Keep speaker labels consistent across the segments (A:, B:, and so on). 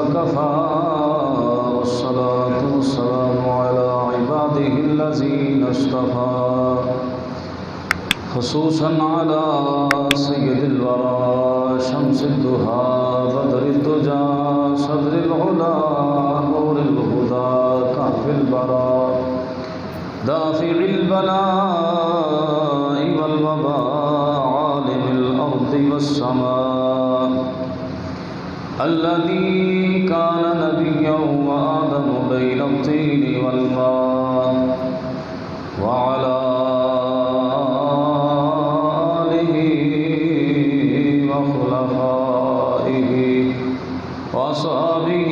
A: وكفى والصلاة والسلام على عباده الذين اصطفى خصوصا على سيد الورى شمس الضحى بدر الدجى صدر العلا نور الهدى كهف البراء دافع البلاء والوباء عالم الأرض والسماء الذي كان نبيا وآدم بين الطين والماء وعلى آله وخلفائه وأصحابه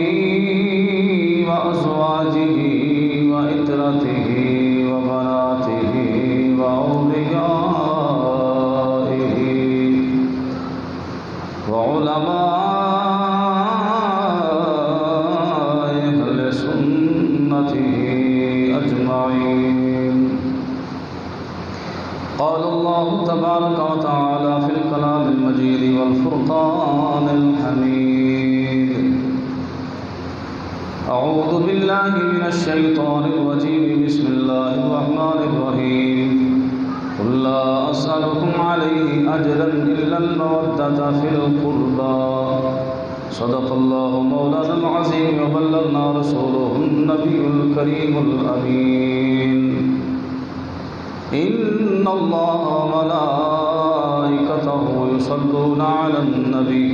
A: وأزواجه وإترته وبناته وأوليائه وعلماء أهل سنته أجمعين. قال الله تبارك وتعالى في الكلام المجيد والفرقان الحميد: أعوذ بالله من الشيطان الرجيم. بسم الله الرحمن الرحيم. قل لا أسألكم عليه أجرا إلا المودة في القربى. صدق الله مولانا العظيم وبلغنا رسوله النبي الكريم الأمين. إن الله وملائكته يصلون على النبي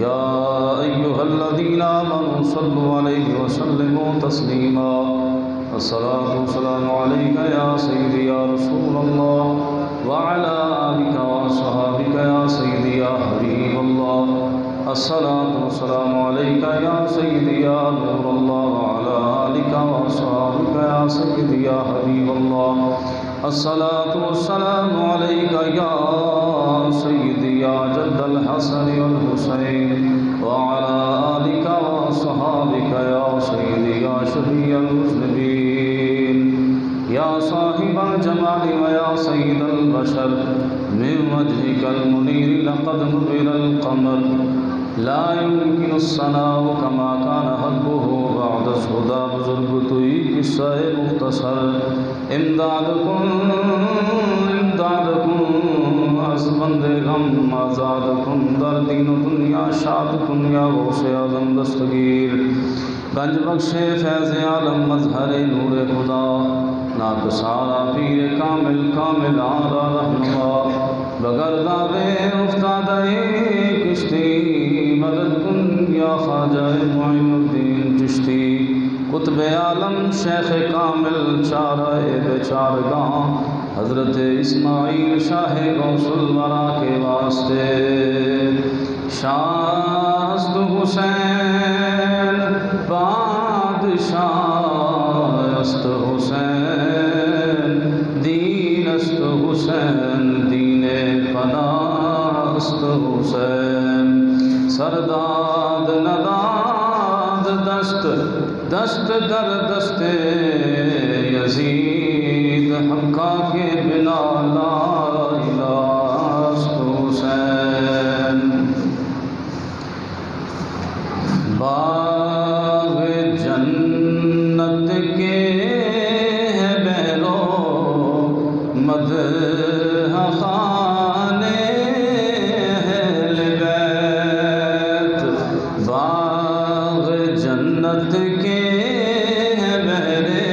A: يا أيها الذين آمنوا صلوا عليه وسلموا تسليما. الصلاة والسلام عليك يا سيدي يا رسول الله وعلى آلك وأصحابك يا سيدي يا حبيب الله. الصلاة والسلام عليك يا سيدي يا نور الله وعلى آلك وأصحابك يا سيدي يا حبيب الله. الصلاة والسلام عليك يا سيدي يا جد الحسن والحسين وعلى آلك وأصحابك يا سيدي يا شفيع المذنبين يا صاحب الجمال ويا سيد البشر. من وجهك المنير لقد نبل القمر لا يمكن الصناع كما كان حقه بعد الهدى. بزرگ توئی قصہ مختصر. امدادکم از بند غم آزادکم در دین و دنیا شادکم یا غوث اعظم دستگیر. گنج بخش فیض عالم مظہر نور خدا ناکسارا پیر کامل کامل آرا رہنما. بگردابے افتادہ کشتی مدد کن یا خواجہ معین الدین چشتی. قطب عالم شیخ کامل چارہ چارگاں حضرت اسماعیل شاہ غوث الورا کے واسطے. شاہ است حسین بادشاہ است حسین دین است حسین دین فنا است حسین. سرداد نداد دست دست در دست یزید حقا کے بنا لا الہ است حسین. باغ جنت کے ہے بہرو مدح خانے اہل بیت. باغ جنت کے ہے بہرے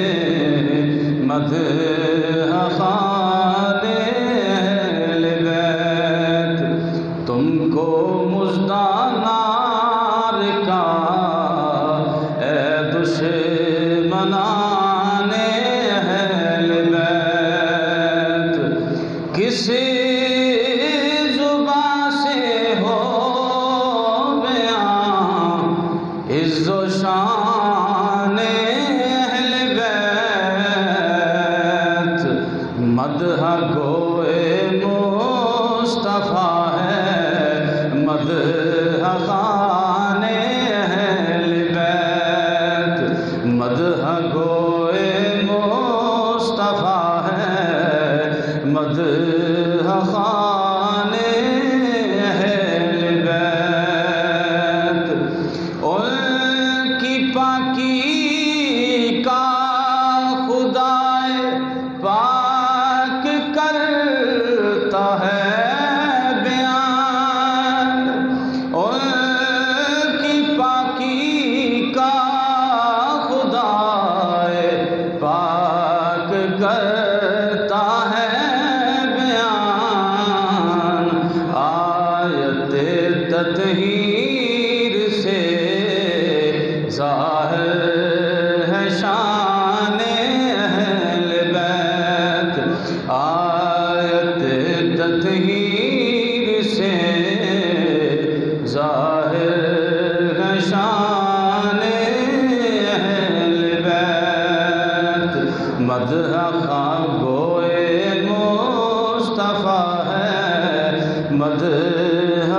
A: مدح خانے اہل بیت. تم کو مژدہ نار کا اے دشمنان اہل بیت. کسی زبان سے ہو بیان عز و شان اہل بیت. مدح گوئے مصطفیٰ ہے مدح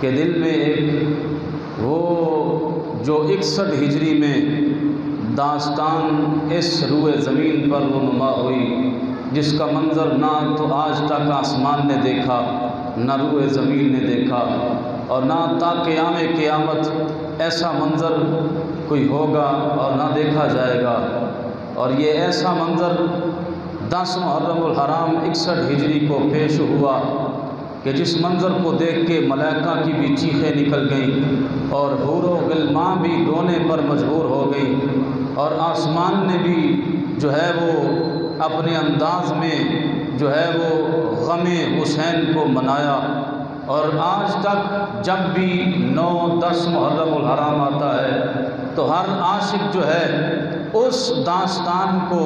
A: کہ دل میں ایک وہ جو 61 ہجری میں داستان اس روئے زمین پر رونما ہوئی، جس کا منظر نہ تو آج تک آسمان نے دیکھا، نہ روئے زمین نے دیکھا، اور نہ تا قیام قیامت ایسا منظر کوئی ہوگا اور نہ دیکھا جائے گا۔ اور یہ ایسا منظر 10 محرم الحرام 61 ہجری کو پیش ہوا کہ جس منظر کو دیکھ کے ملائکہ کی بھی چیخیں نکل گئیں اور حور و غلمان بھی رونے پر مجبور ہو گئیں، اور آسمان نے بھی جو ہے وہ اپنے انداز میں جو ہے وہ غم حسین کو منایا۔ اور آج تک جب بھی 9-10 محرم الحرام آتا ہے تو ہر عاشق جو ہے اس داستان کو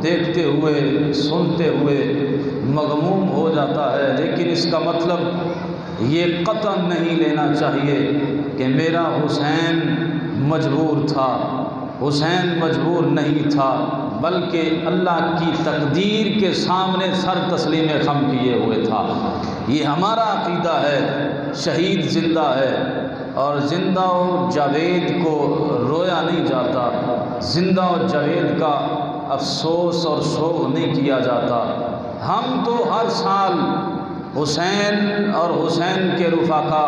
A: دیکھتے ہوئے سنتے ہوئے مغموم ہو جاتا ہے، لیکن اس کا مطلب یہ قطعاً نہیں لینا چاہیے کہ میرا حسین مجبور تھا۔ حسین مجبور نہیں تھا، بلکہ اللہ کی تقدیر کے سامنے سر تسلیم خم کیے ہوئے تھا۔ یہ ہمارا عقیدہ ہے، شہید زندہ ہے، اور زندہ و جاوید کو رویا نہیں جاتا، زندہ و جاوید کا افسوس اور سوگ نہیں کیا جاتا۔ ہم تو ہر سال حسین اور حسین کے رفقا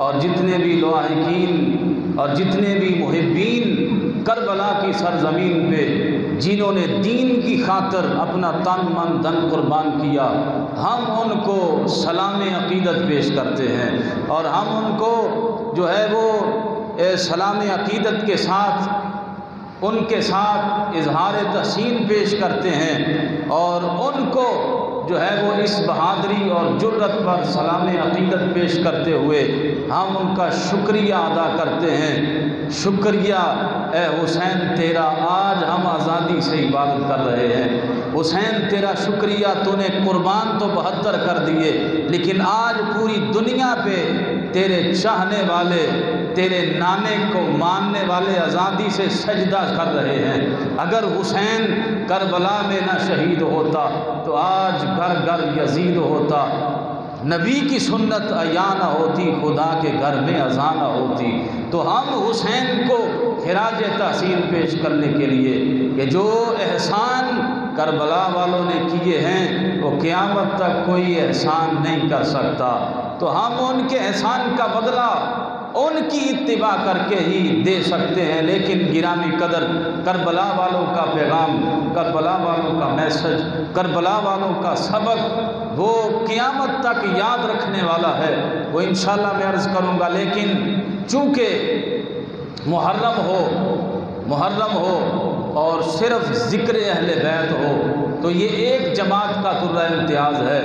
A: اور جتنے بھی لاحقین اور جتنے بھی محبین کربلا کی سرزمین پہ جنہوں نے دین کی خاطر اپنا تن من دھن قربان کیا، ہم ان کو سلام عقیدت پیش کرتے ہیں، اور ہم ان کو جو ہے وہ سلام عقیدت کے ساتھ ان کے ساتھ اظہار تحسین پیش کرتے ہیں، اور ان کو جو ہے وہ اس بہادری اور جرت پر سلام عقیدت پیش کرتے ہوئے ہم ان کا شکریہ ادا کرتے ہیں۔ شکریہ اے حسین تیرا، آج ہم آزادی سے عبادت کر رہے ہیں۔ حسین تیرا شکریہ، تو نے قربان تو 72 کر دیے، لیکن آج پوری دنیا پہ تیرے چاہنے والے، تیرے نامے کو ماننے والے آزادی سے سجدہ کر رہے ہیں۔ اگر حسین کربلا میں نہ شہید ہوتا تو آج گھر گھر یزید ہوتا، نبی کی سنت عیاں نہ ہوتی، خدا کے گھر میں اذان نہ ہوتی۔ تو ہم حسین کو خراج تحسین پیش کرنے کے لیے کہ جو احسان کربلا والوں نے کیے ہیں وہ قیامت تک کوئی احسان نہیں کر سکتا، تو ہم ان کے احسان کا بدلہ ان کی اتباع کر کے ہی دے سکتے ہیں۔ لیکن گرامی قدر کربلا والوں کا پیغام، کربلا والوں کا میسج، کربلا والوں کا سبق وہ قیامت تک یاد رکھنے والا ہے، وہ انشاءاللہ میں عرض کروں گا۔ لیکن چونکہ محرم ہو اور صرف ذکر اہل بیت ہو تو یہ ایک جماعت کا ترہ امتیاز ہے،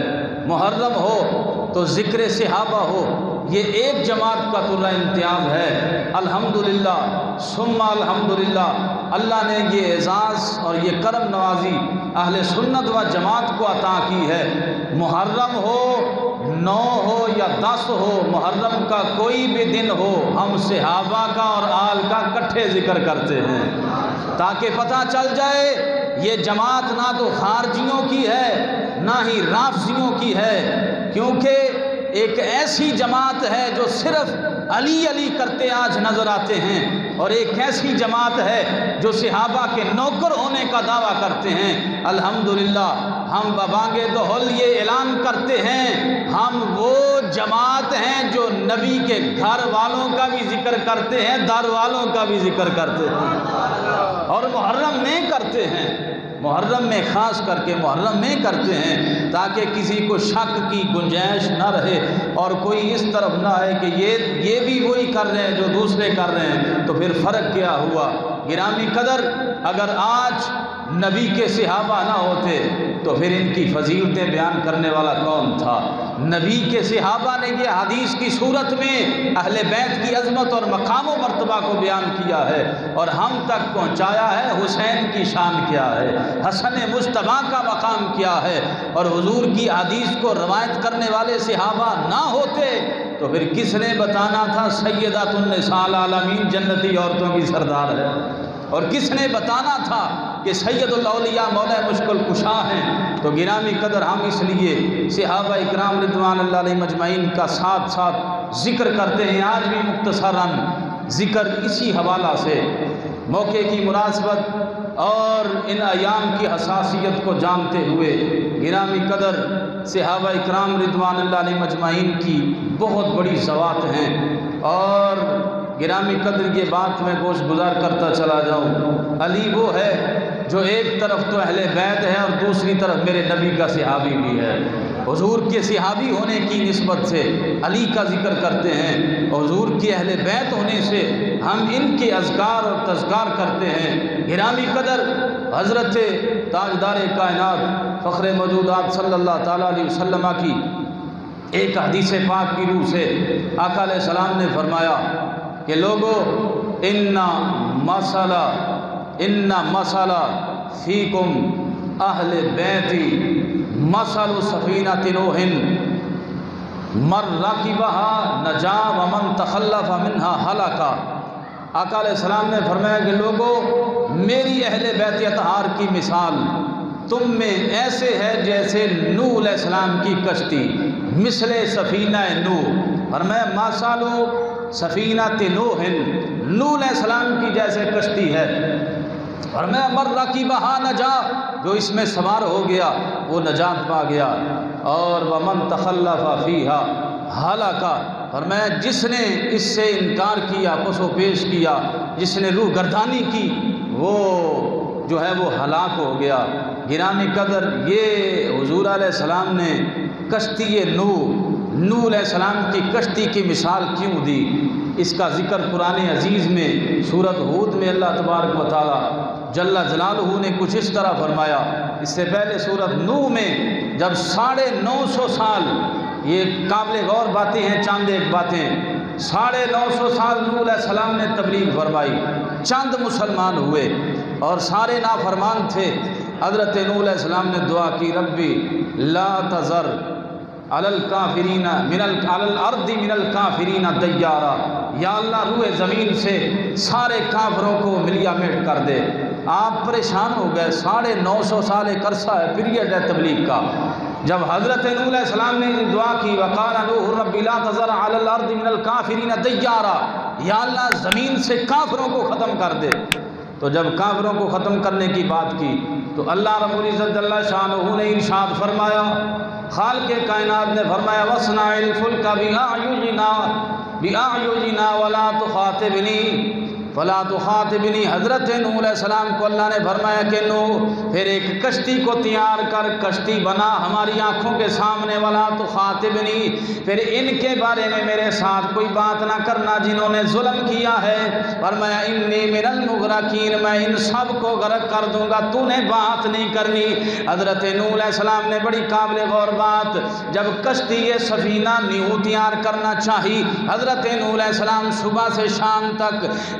A: محرم ہو تو ذکر صحابہ ہو یہ ایک جماعت کا ترہ امتیاز ہے۔ الحمدللہ ثم الحمدللہ، اللہ نے یہ اعزاز اور یہ کرم نوازی اہل سنت و جماعت کو عطا کی ہے۔ محرم ہو 9 ہو یا 10 ہو، محرم کا کوئی بھی دن ہو، ہم صحابہ کا اور آل کا کٹھے ذکر کرتے ہیں، تاکہ پتہ چل جائے یہ جماعت نہ تو خارجیوں کی ہے نہ ہی رافضیوں کی ہے، کیونکہ ایک ایسی جماعت ہے جو صرف علی علی کرتے آج نظر آتے ہیں، اور ایک ایسی جماعت ہے جو صحابہ کے نوکر ہونے کا دعویٰ کرتے ہیں۔ الحمدللہ ہم ببانگے دہل یہ اعلان کرتے ہیں، ہم وہ جماعت ہیں جو نبی کے گھر والوں کا بھی ذکر کرتے ہیں، در والوں کا بھی ذکر کرتے ہیں، اور محرم میں کرتے ہیں، محرم میں خاص کر کے محرم میں کرتے ہیں، تاکہ کسی کو شک کی گنجائش نہ رہے اور کوئی اس طرف نہ آئے کہ یہ بھی وہی کر رہے ہیں جو دوسرے کر رہے ہیں، تو پھر فرق کیا ہوا؟ گرامی قدر، اگر آج نبی کے صحابہ نہ ہوتے تو پھر ان کی فضیلتیں بیان کرنے والا کون تھا؟ نبی کے صحابہ نے یہ حدیث کی صورت میں اہل بیت کی عظمت اور مقام و مرتبہ کو بیان کیا ہے، اور ہم تک پہنچایا ہے حسین کی شان کیا ہے، حسن مجتبیٰ کا مقام کیا ہے، اور حضور کی حدیث کو روایت کرنے والے صحابہ نہ ہوتے تو پھر کس نے بتانا تھا سیدات النساء العالمین جنتی عورتوں کی سردار ہے، اور کس نے بتانا تھا کہ سید الاولیاء مولا مشکل کشا ہیں؟ تو گرامی قدر ہم اس لیے صحابہ اکرام رضوان اللہ علیہ مجمعین کا ساتھ ذکر کرتے ہیں آج بھی مختصراً ذکر اسی حوالہ سے، موقع کی مناسبت اور ان ایام کی حساسیت کو جانتے ہوئے گرامی قدر صحابہ اکرام رضوان اللہ علیہ مجمعین کی بہت بڑی ذوات ہیں، اور گرامی قدر یہ بات میں گوش گزار کرتا چلا جاؤں، علی وہ ہے جو ایک طرف تو اہل بیت ہے اور دوسری طرف میرے نبی کا صحابی بھی ہے۔ حضور کے صحابی ہونے کی نسبت سے علی کا ذکر کرتے ہیں، حضور کے اہل بیت ہونے سے ہم ان کے اذکار اور تذکار کرتے ہیں۔ گرامی قدر حضرت تاجدار کائنات فخر موجودات صلی اللہ تعالیٰ علیہ وسلم کی ایک حدیث پاک کی روح سے آقا علیہ السلام نے فرمایا کہ لوگو ان مسئلہ فیکم اہل بیتی مثل سفینۃ نوح من رکبها نجا ومن تخلف منها ہلکا۔ آقا علیہ السلام نے فرمایا کہ لوگو میری اہل بیت اطہار کی مثال تم میں ایسے ہے جیسے نوح علیہ السلام کی کشتی، مثل سفینہ نوح، فرمایا مثل سفینۃ نوح، نوح علیہ السلام کی جیسے کشتی ہے، فرمایا من رکبها نجا، جو اس میں سوار ہو گیا وہ نجات پا گیا، اور ومن تخلف فیہا ہلاکا، فرمایا جس نے اس سے انکار کیا، پس و پیش کیا، جس نے روح گردانی کی، وہ جو ہے وہ ہلاک ہو گیا۔ گرامی قدر یہ حضور علیہ السلام نے کشتی نوح علیہ السلام کی کشتی کی مثال کیوں دی؟ اس کا ذکر قرآن عزیز میں سورۃ ہود میں اللہ تبارک و تعالی جل جلالہ نے کچھ اس طرح فرمایا۔ اس سے پہلے سورۃ نوح میں جب 950 سال، یہ قابل غور باتیں ہیں، چاند ایک باتیں، 950 سال نوح علیہ السلام نے تبلیغ فرمائی، چند مسلمان ہوئے اور سارے نافرمان تھے۔ حضرت نوح علیہ السلام نے دعا کی، ربی لا تذر علی الکافرین علی الارض من الکافرین دیارا، یا اللہ روئے زمین سے سارے کافروں کو ملیا میٹ کر دے۔ آپ پریشان ہو گئے، 950 سال ایک عرصہ ہے، پیریڈ ہے تبلیغ کا۔ جب حضرت نوح علیہ السلام نے دعا کی، وقال نوح رب لا تذر علی الارض من الکافرین دیارا، یا اللہ زمین سے کافروں کو ختم کر دے، تو جب کافروں کو ختم کرنے کی بات کی تو اللہ رب العزت جل شانہ نے ارشاد فرمایا، خالق کائنات نے فرمایا وَاصْنَعِ الْفُلْكَ بِأَعْيُنِنَا وَلَا تُخَاطِبْنِي۔ حضرت نوح علیہ السلام کو اللہ نے فرمایا کہ نوح پھر ایک کشتی کو تیار کر، کشتی بنا ہماری آنکھوں کے سامنے، وَلَا تُخَاطِبْنِی، پھر ان کے بارے میں میرے ساتھ کوئی بات نہ کرنا جنہوں نے ظلم کیا ہے۔ فرمایا اِنِّی مِنَ الْمُغْرَقِینَ، میں ان سب کو غرق کر دوں گا، تو نے بات نہیں کرنی۔ حضرت نوح علیہ السلام نے بڑی قابل غور بات، جب کشتی سفینہ نیو تیار کرنا چاہی، حضرت نوح علیہ السلام صبح سے شام تک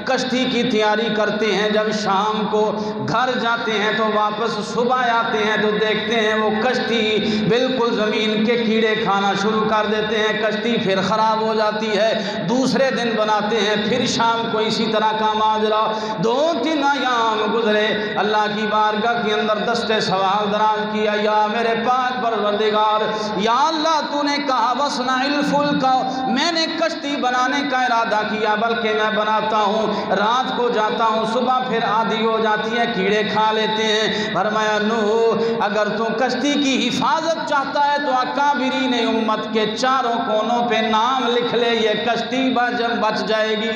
A: کشتی کی تیاری کرتے ہیں، جب شام کو گھر جاتے ہیں تو واپس صبح آتے ہیں تو دیکھتے ہیں وہ کشتی بالکل زمین کے کیڑے کھانا شروع کر دیتے ہیں، کشتی پھر خراب ہو جاتی ہے۔ دوسرے دن بناتے ہیں، پھر شام کو اسی طرح کا ماجرا، 2-3 ایام گزرے، اللہ کی بارگاہ کے اندر دستے سوال دراز کیا، یا میرے پاک پروردگار، یا اللہ تو نے کہا وَاصْنَعِ الْفُلْكَ، میں نے کشتی بنانے کا ارادہ کیا، بلکہ میں بناتا ہوں، رات کو جاتا ہوں، صبح پھر آدھی ہو جاتی ہے، کیڑے کھا لیتے ہیں۔ فرمایا نوح اگر تو کشتی کی حفاظت چاہتا ہے تو اکابرین امت کے چاروں کونوں پہ نام لکھ لے، یہ کشتی بچ جائے گی،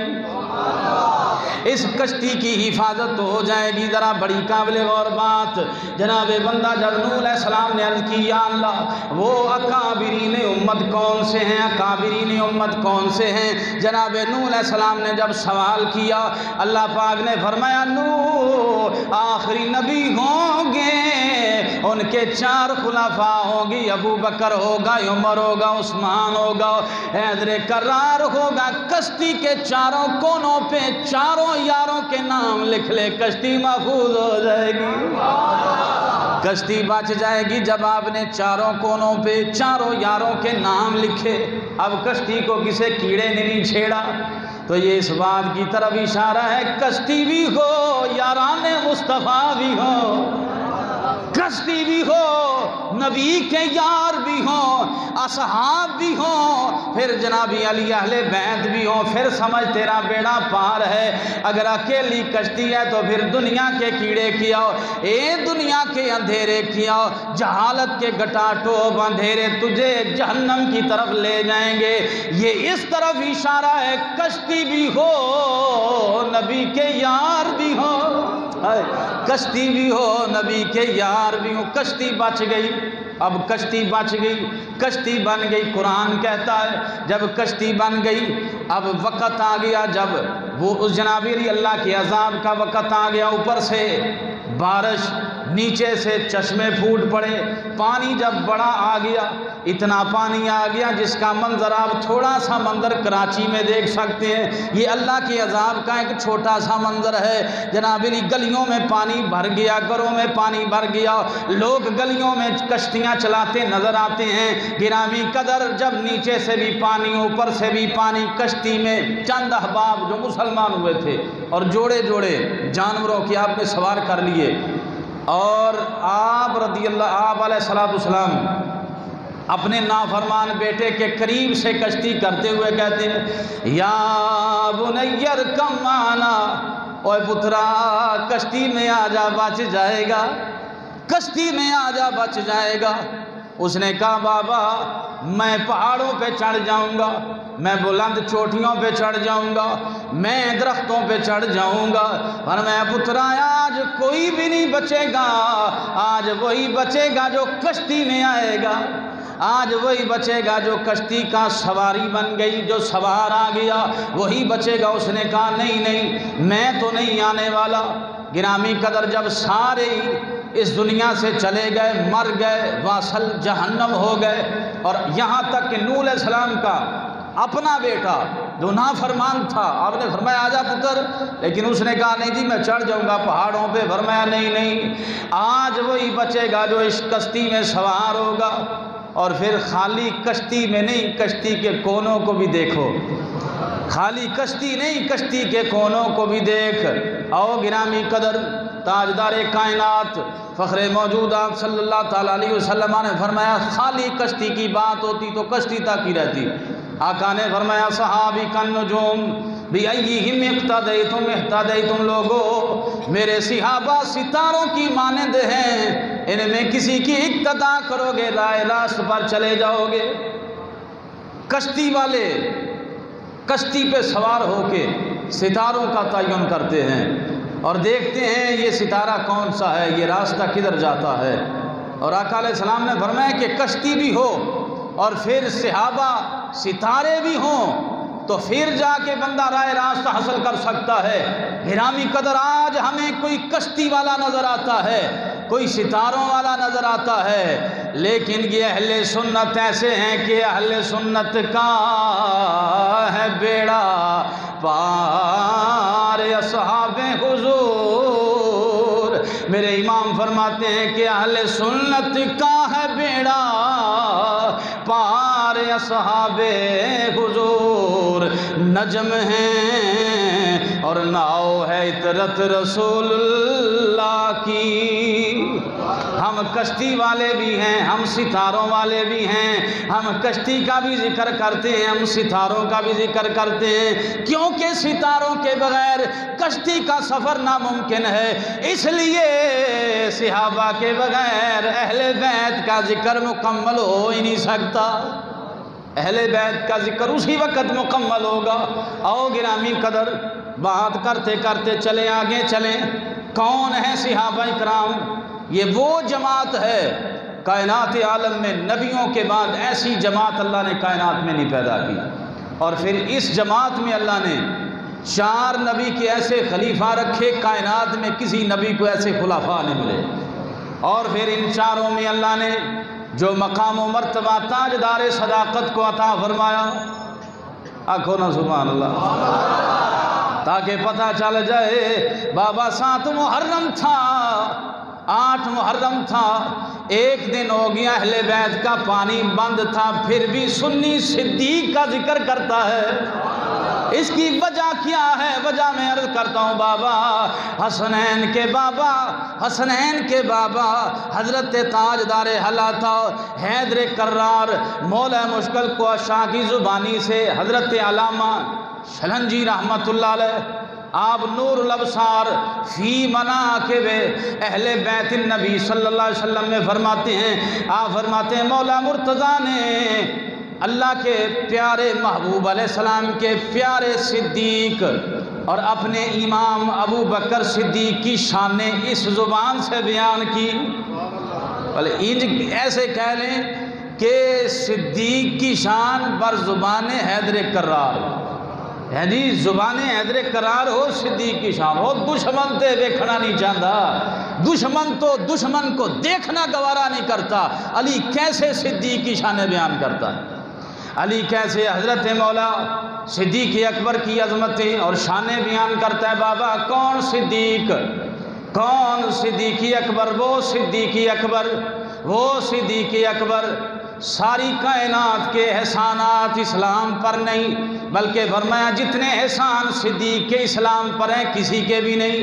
A: اس کشتی کی حفاظت تو ہو جائے گی۔ ذرا بڑی قابل غور بات، جناب بندہ جب نوح علیہ السلام نے عرض کی، یا اللہ وہ اکابرین امت کون سے ہیں، اکابرین امت کون سے ہیں؟ جناب نوح علیہ السلام نے جب سوال کیا، اللہ پاک نے فرمایا نوح آخری نبی ہوں گے، ان کے 4 خلفاء ہوں گی، ابو بکر ہوگا، عمر ہوگا، عثمان ہوگا، حیدر کرار ہوگا۔ کشتی کے چاروں کونوں پہ چاروں یاروں کے نام لکھ لے، کشتی محفوظ ہو جائے گی، کشتی بچ جائے گی۔ جب آپ نے چاروں کونوں پہ چاروں یاروں کے نام لکھے، اب کشتی کو کسے کیڑے نے نہیں چھیڑا، تو یہ اس بات کی طرف اشارہ ہے کشتی بھی ہو، یاران مصطفیٰ بھی ہو، کشتی بھی ہو، نبی کے یار بھی ہوں، اصحاب بھی ہوں، پھر جناب علی اہل بیت بھی ہوں، پھر سمجھ تیرا بیڑا پار ہے۔ اگر اکیلی کشتی ہے تو پھر دنیا کے کیڑے کیاؤ، اے دنیا کے اندھیرے کیاؤ، جہالت کے گٹا ٹوپ اندھیرے تجھے جہنم کی طرف لے جائیں گے۔ یہ اس طرف اشارہ ہے، کشتی بھی ہو، نبی کے یار بھی ہو، کشتی بھی ہو، نبی کے یار بھی ہو۔ کشتی بچ گئی، اب کشتی بچ گئی، کشتی بن گئی۔ قرآن کہتا ہے جب کشتی بن گئی، اب وقت آ گیا جب وہ اس جناب اللہ کے عذاب کا وقت آ گیا، اوپر سے بارش، نیچے سے چشمے پھوٹ پڑے، پانی جب بڑا آ گیا، اتنا پانی آ گیا جس کا منظر آپ تھوڑا سا منظر کراچی میں دیکھ سکتے ہیں۔ یہ اللہ کے عذاب کا ایک چھوٹا سا منظر ہے جناب، گلیوں میں پانی بھر گیا، گھروں میں پانی بھر گیا، لوگ گلیوں میں کشتیاں چلاتے نظر آتے ہیں۔ گرامی قدر جب نیچے سے بھی پانی اوپر سے بھی پانی، کشتی میں چند احباب جو مسلمان ہوئے تھے اور جوڑے جوڑے جانوروں کے آپ نے سوار کر لیے، اور آپ رضی اللہ آپ علیہ السلام اپنے نافرمان بیٹے کے قریب سے کشتی کرتے ہوئے کہتے ہیں یا بنی ارکب معنا، اوے پترا کشتی میں آ جا بچ جائے گا، کشتی میں آ جا بچ جائے گا۔ اس نے کہا بابا میں پہاڑوں پہ چڑھ جاؤں گا، میں بلند چوٹیوں پہ چڑھ جاؤں گا، میں درختوں پہ چڑھ جاؤں گا، اور میں پترا آج کوئی بھی نہیں بچے گا، آج وہی بچے گا جو کشتی میں آئے گا، آج وہی بچے گا جو کشتی کا سواری بن گئی، جو سوار آ گیا وہی بچے گا۔ اس نے کہا نہیں نہیں میں تو نہیں آنے والا۔ گرامی قدر جب سارے اس دنیا سے چلے گئے، مر گئے، واصل جہنم ہو گئے، اور یہاں تک کہ نوح علیہ السلام کا اپنا بیٹا جو نافرمان تھا، آپ نے فرمایا آجا پتر، لیکن اس نے کہا نہیں جی میں چڑھ جاؤں گا پہاڑوں پہ۔ فرمایا نہیں نہیں آج وہی بچے گا جو اس کشتی میں سوار ہوگا، اور پھر خالی کشتی میں نہیں، کشتی کے کونوں کو بھی دیکھو، خالی کشتی نہیں کشتی کے کونوں کو بھی دیکھ۔ آؤ گرامی قدر تاجدار کائنات فخر موجودات صلی اللہ تعالیٰ علیہ وسلم نے فرمایا خالی کشتی کی بات ہوتی تو کشتی تک ہی رہتی۔ آقا نے فرمایا صحابی کن نجوم بِأَيِّهِمْ اقتدیتم اہتدیتم، لوگو میرے صحابہ ستاروں کی مانند ہیں، ان میں کسی کی اقتدا کرو گے رائے راست پر چلے جاؤ گے۔ کشتی والے کشتی پہ سوار ہو کے ستاروں کا تعین کرتے ہیں اور دیکھتے ہیں یہ ستارہ کون سا ہے، یہ راستہ کدھر جاتا ہے۔ اور آقا علیہ السلام نے فرمایا کہ کشتی بھی ہو اور پھر صحابہ ستارے بھی ہوں تو پھر جا کے بندہ رائے راستہ حاصل کر سکتا ہے۔ گرامی قدر آج ہمیں کوئی کشتی والا نظر آتا ہے، کوئی ستاروں والا نظر آتا ہے، لیکن یہ اہل سنت ایسے ہیں کہ اہل سنت کا ہے بیڑا پار اصحاب حضور۔ میرے امام فرماتے ہیں کہ اہل سنت کا ہے بیڑا پار اصحاب حضور۔ نجم ہیں اور ناؤ ہے اطرت رسول اللہ کی۔ ہم کشتی والے بھی ہیں، ہم ستاروں والے بھی ہیں، ہم کشتی کا بھی ذکر کرتے ہیں، ہم ستاروں کا بھی ذکر کرتے ہیں، کیونکہ ستاروں کے بغیر کشتی کا سفر ناممکن ہے۔ اس لیے صحابہ کے بغیر اہل بیت کا ذکر مکمل ہو ہی نہیں سکتا۔ اہل بیت کا ذکر اسی وقت مکمل ہوگا۔ آؤ گرامی قدر بات کرتے کرتے چلیں آگے چلیں۔ کون ہیں صحابہ کرام؟ یہ وہ جماعت ہے کائنات عالم میں، نبیوں کے بعد ایسی جماعت اللہ نے کائنات میں نہیں پیدا کی، اور پھر اس جماعت میں اللہ نے 4 نبی کے ایسے خلیفہ رکھے، کائنات میں کسی نبی کو ایسے خلفاء نہیں ملے، اور پھر ان 4 میں اللہ نے جو مقام و مرتبہ تاجدار صداقت کو عطا فرمایا، آنکھوں نا سبحان اللہ، تاکہ پتہ چل جائے بابا 7 محرم تھا، 8 محرم تھا، ایک دن ہو گیا اہل بیت کا پانی بند تھا، پھر بھی سنی صدیق کا ذکر کرتا ہے۔ اس کی وجہ کیا ہے؟ وجہ میں عرض کرتا ہوں بابا، حسنین کے بابا حضرت تاجدار حالات حیدر کرار مولا مشکل کوشاں کی زبانی سے حضرت علامہ شلنجی رحمت اللہ علیہ آپ نور الابصار فی مناقب اہل بیت النبی صلی اللہ علیہ وسلم میں فرماتے ہیں، آپ فرماتے ہیں مولا مرتضیٰ نے اللہ کے پیارے محبوب علیہ السلام کے پیارے صدیق اور اپنے امام ابو بکر صدیق کی شان اس زبان سے بیان کی۔ ایسے کہہ لیں کہ صدیق کی شان بر زبان حیدر کرار، یعنی زبان حیدر کرار ہو صدیق کی شان ہو۔ دشمن تے دیکھنا نہیں چاہتا، دشمن کو دیکھنا گوارا نہیں کرتا۔ علی کیسے صدیق کی شان بیان کرتا ہے؟ علی کیسے حضرت مولا صدیق اکبر کی عظمتیں اور شانیں بیان کرتا ہے؟ بابا کون صدیق اکبر؟ وہ صدیق اکبر ساری کائنات کے احسانات اسلام پر نہیں، بلکہ فرمایا جتنے احسان صدیق کے اسلام پر ہیں کسی کے بھی نہیں،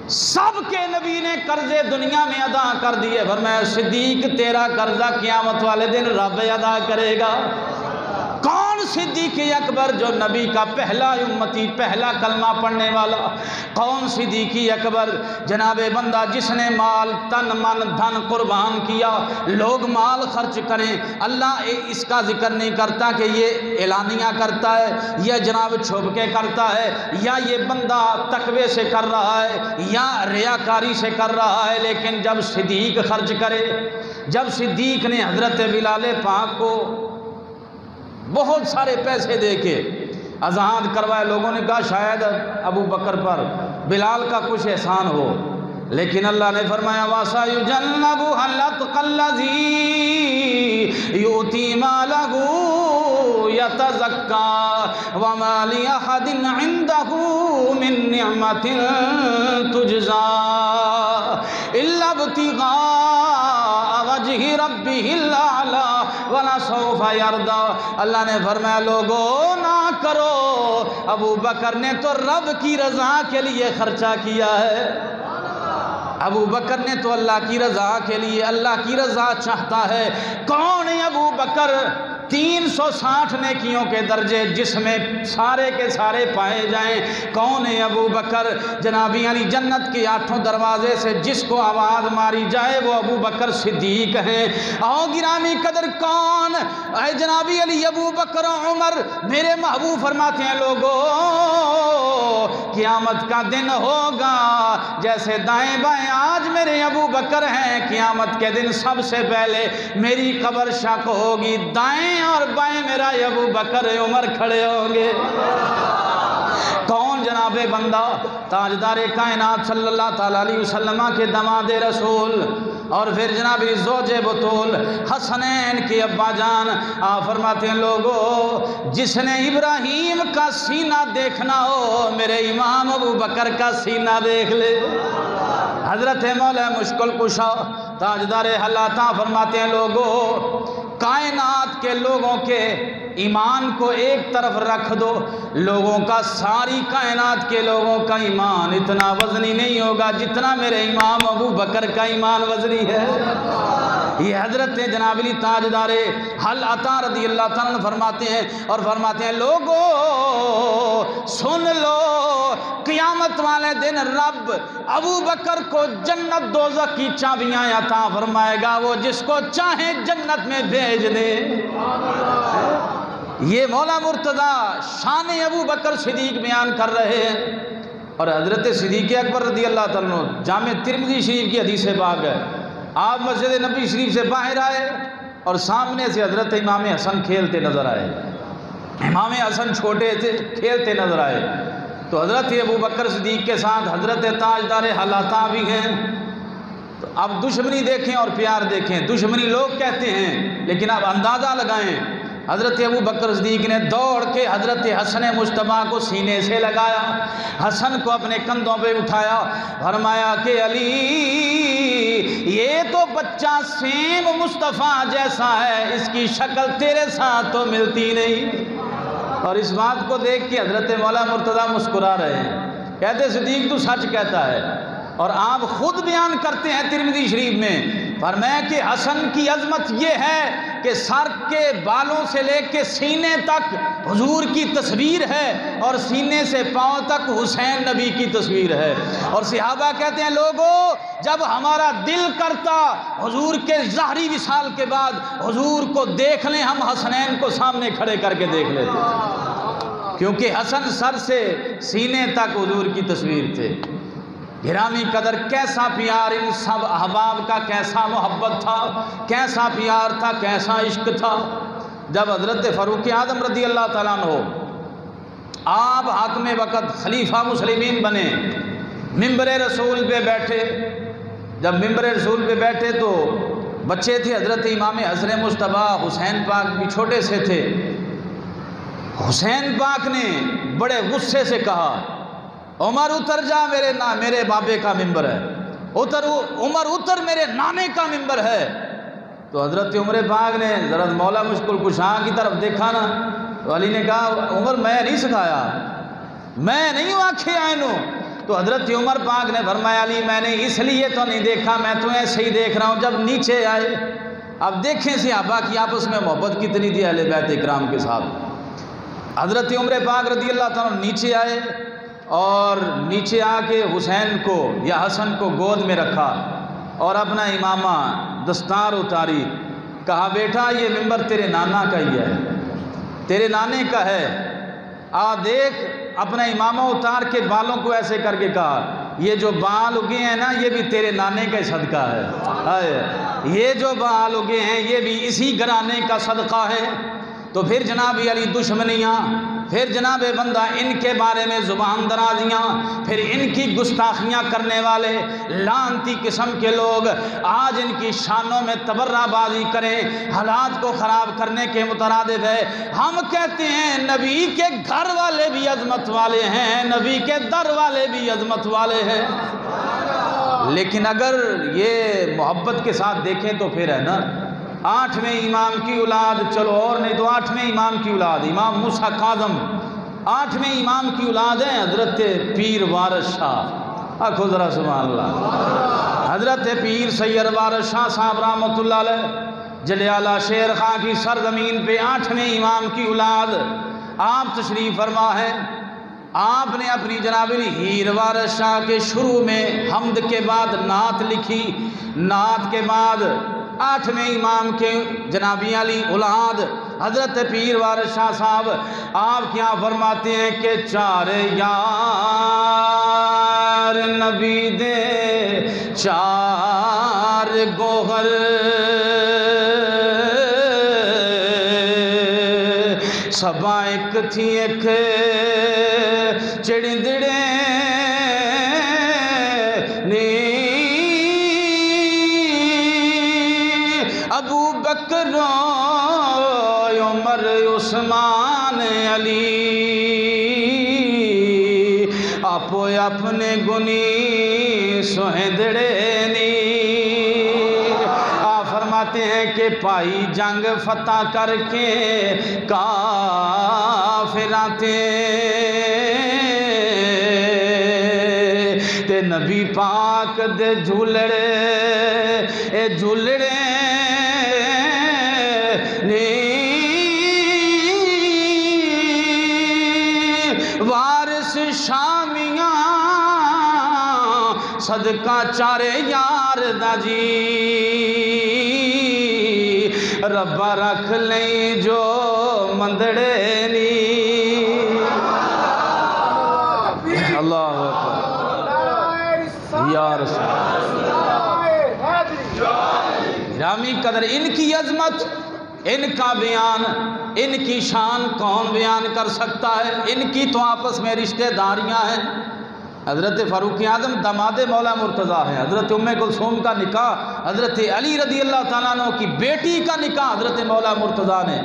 A: سب کے نبی نے قرضے دنیا میں ادا کر دیے۔ فرمایا صدیق تیرا قرضہ قیامت والے دن رب ادا کرے گا۔ کون صدیق اکبر؟ جو نبی کا پہلا امتی، پہلا کلمہ پڑھنے والا۔ کون صدیق اکبر؟ جناب بندہ جس نے مال تن من دھن قربان کیا۔ لوگ مال خرچ کریں، اللہ اس کا ذکر نہیں کرتا کہ یہ اعلانیہ کرتا ہے یا جناب چھپ کے کرتا ہے یا یہ بندہ تقوی سے کر رہا ہے یا ریاکاری سے کر رہا ہے، لیکن جب صدیق خرچ کرے، جب صدیق نے حضرت بلال پاک کو بہت سارے پیسے دے کے آزاد کروائے، لوگوں نے کہا شاید ابو بکر پر بلال کا کچھ احسان ہو، لیکن اللہ نے فرمایا وَسَيُجَنَّبُهَا الْأَتْقَى الَّذِي يُؤْتِي مَالَهُ يَتَزَكَّى وَمَا لِأَحَدٍ عِندَهُ مِن نِّعْمَةٍ تُجْزَى إِلَّا ابْتِغَاءَ وَجْهِ رَبِّهِ الْأَعْلَى وَلَسَوْفَ يَرْضَى۔ اللہ نے فرمایا لوگوں نہ کرو، ابو بکر نے تو رب کی رضا کے لیے خرچہ کیا ہے۔ ابو بکر نے تو اللہ کی رضا کے لیے، اللہ کی رضا چاہتا ہے۔ کون ہے ابو بکر؟ 360 نیکیوں کے درجے جس میں سارے کے سارے پائے جائیں۔ کون ہے ابو بکر؟ جناب علی جنت کے 8 دروازے سے جس کو آواز ماری جائے وہ ابو بکر صدیق ہیں۔ اور گرامی قدر کون اے جناب علی؟ ابو بکر عمر۔ میرے محبوب فرماتے ہیں لوگوں قیامت کا دن ہوگا جیسے دائیں بائیں آج میرے ابو بکر ہیں، قیامت کے دن سب سے پہلے میری قبر شق ہوگی، دائیں اور بائیں میرا ابو بکر عمر کھڑے ہوں گے۔ کون جناب بندہ؟ تاجدار کائنات صلی اللہ تعالیٰ علیہ وسلم کے داماد رسول اور پھر جناب زوج بطول حسنین کے ابا جان۔ آپ فرماتے ہیں لوگوں جس نے ابراہیم کا سینہ دیکھنا ہو میرے امام ابو بکر کا سینہ دیکھ لے۔ حضرت مولا مشکل کشا تاجدار حالات فرماتے ہیں لوگوں کائنات کے لوگوں کے ایمان کو ایک طرف رکھ دو، لوگوں کا ساری کائنات کے لوگوں کا ایمان اتنا وزنی نہیں ہوگا جتنا میرے امام ابو بکر کا ایمان وزنی ہے۔ یہ حضرت جناب علی تاجدار حل عطا رضی اللہ تعالیٰ فرماتے ہیں اور فرماتے ہیں لوگوں سن لو قیامت والے دن رب ابو بکر کو جنت دوزخ کی چابیاں عطا فرمائے گا، وہ جس کو چاہے جنت میں بھیج دے۔ یہ مولا مرتضیٰ شان ابو بکر صدیق بیان کر رہے ہیں۔ اور حضرت صدیق اکبر رضی اللہ تعالیٰ جامع ترمذی شریف کی حدیث پاک ہے، آپ مسجد نبی شریف سے باہر آئے اور سامنے سے حضرت امام حسن کھیلتے نظر آئے۔ امام حسن چھوٹے تھے، کھیلتے نظر آئے تو حضرت ابو بکر صدیق کے ساتھ حضرت تاجدار حالات بھی ہیں۔ تو اب دشمنی دیکھیں اور پیار دیکھیں۔ دشمنی لوگ کہتے ہیں لیکن اب اندازہ لگائیں۔ حضرت ابو بکر صدیق نے دوڑ کے حضرت حسن مجتبیٰ کو سینے سے لگایا، حسن کو اپنے کندھوں پہ اٹھایا، فرمایا کہ علی یہ تو بچہ سیم مصطفیٰ جیسا ہے، اس کی شکل تیرے ساتھ تو ملتی نہیں۔ اور اس بات کو دیکھ کے حضرت مولا مرتضیٰ مسکرا رہے ہیں، کہتے صدیق تو سچ کہتا ہے۔ اور آپ خود بیان کرتے ہیں ترمذی شریف میں، فرمایا کہ حسن کی عظمت یہ ہے کہ سر کے بالوں سے لے کے سینے تک حضور کی تصویر ہے، اور سینے سے پاؤں تک حسین نبی کی تصویر ہے۔ اور صحابہ کہتے ہیں لوگوں جب ہمارا دل کرتا حضور کے ظاہری وصال کے بعد حضور کو دیکھ لیں، ہم حسنین کو سامنے کھڑے کر کے دیکھ لیتے، کیونکہ حسن سر سے سینے تک حضور کی تصویر تھے۔ گرامی قدر کیسا پیار ان سب احباب کا، کیسا محبت تھا، کیسا پیار تھا، کیسا عشق تھا۔ جب حضرت فاروق اعظم رضی اللہ تعالیٰ عنہ آپ حاکم وقت خلیفہ مسلمین بنے، ممبر رسول پہ بیٹھے، جب ممبر رسول پہ بیٹھے تو بچے تھے، حضرت امام حسن مصطفیٰ حسین پاک بھی چھوٹے سے تھے۔ حسین پاک نے بڑے غصے سے کہا عمر اتر جا، میرے بابے کا ممبر ہے، عمر اتر میرے نانے کا ممبر ہے۔ تو حضرت عمر پاک نے ذرا مولا مشکل کشاں کی طرف دیکھا نا، تو علی نے کہا عمر میں نہیں سکھایا، میں نہیں ہوں آنکھیں آئینوں۔ تو حضرت عمر پاک نے فرمایا علی میں نے اس لیے تو نہیں دیکھا، میں تو ایسے ہی دیکھ رہا ہوں۔ جب نیچے آئے، اب دیکھیں صحابہ کی آپس میں محبت کتنی تھی اہل بیت اکرام کے ساتھ۔ حضرت عمر پاک رضی اللہ تعالیٰ نیچے آئے اور نیچے آ کے حسین کو یا حسن کو گود میں رکھا اور اپنا امامہ دستار اتاری، کہا بیٹا یہ ممبر تیرے نانا کا ہی ہے، تیرے نانے کا ہے، آ دیکھ۔ اپنا امامہ اتار کے بالوں کو ایسے کر کے کہا یہ جو بال اگے ہیں نا یہ بھی تیرے نانے کا صدقہ ہے، یہ جو بال اگے ہیں یہ بھی اسی گھرانے کا صدقہ ہے۔ تو پھر جناب علی دشمنیاں، پھر جناب بندہ ان کے بارے میں زبان درازیاں، پھر ان کی گستاخیاں کرنے والے لعنتی قسم کے لوگ آج ان کی شانوں میں تبرہ بازی کریں، حالات کو خراب کرنے کے مترادف ہے۔ ہم کہتے ہیں نبی کے گھر والے بھی عظمت والے ہیں، نبی کے در والے بھی عظمت والے ہیں، لیکن اگر یہ محبت کے ساتھ دیکھیں تو پھر ہے نا 8ویں امام کی اولاد، چلو اور نہیں تو 8ویں امام کی اولاد امام موسیٰ کاظم 8ویں امام کی اولاد ہیں حضرت پیر وارث شاہ، آکھو ذرا سبحان اللہ، حضرت پیر سید وارث شاہ صاحب رحمۃ اللہ علیہ جلیالہ شیر خاں کی سرزمین پہ 8ویں امام کی اولاد آپ تشریف فرما ہے۔ آپ نے اپنی جناب ہیر وارث شاہ کے شروع میں حمد کے بعد نعت لکھی، نعت کے بعد 8ویں امام کے جنابی علی اولاد حضرت پیر وارث شاہ صاحب آپ کیا فرماتے ہیں کہ چار یار نبی دے چار گوہر، سبا ایک تھی ایک چڑندڑے ابو بکر عمر عثمان علی، آپ اپنے گنی سہندڑے نی۔ آپ فرماتے ہیں کہ پائی جنگ فتح کر کے کافر آتے تے نبی پاک دے جھولڑے اے جھولڑے وارث شامیاں صدقہ چارے یار دا جی، ربا رکھ لیں جو مندڑے نی۔ اللہ اکبر یا رسول گرامی قدر، ان کی عظمت، ان کا بیان، ان کی شان کون بیان کر سکتا ہے؟ ان کی تو آپس میں رشتہ داریاں ہیں۔ حضرت فاروق اعظم داماد مولا مرتضیٰ ہیں، حضرت ام کلثوم کا نکاح حضرت علی رضی اللہ تعالیٰ عنہ کی بیٹی کا نکاح حضرت مولا مرتضیٰ نے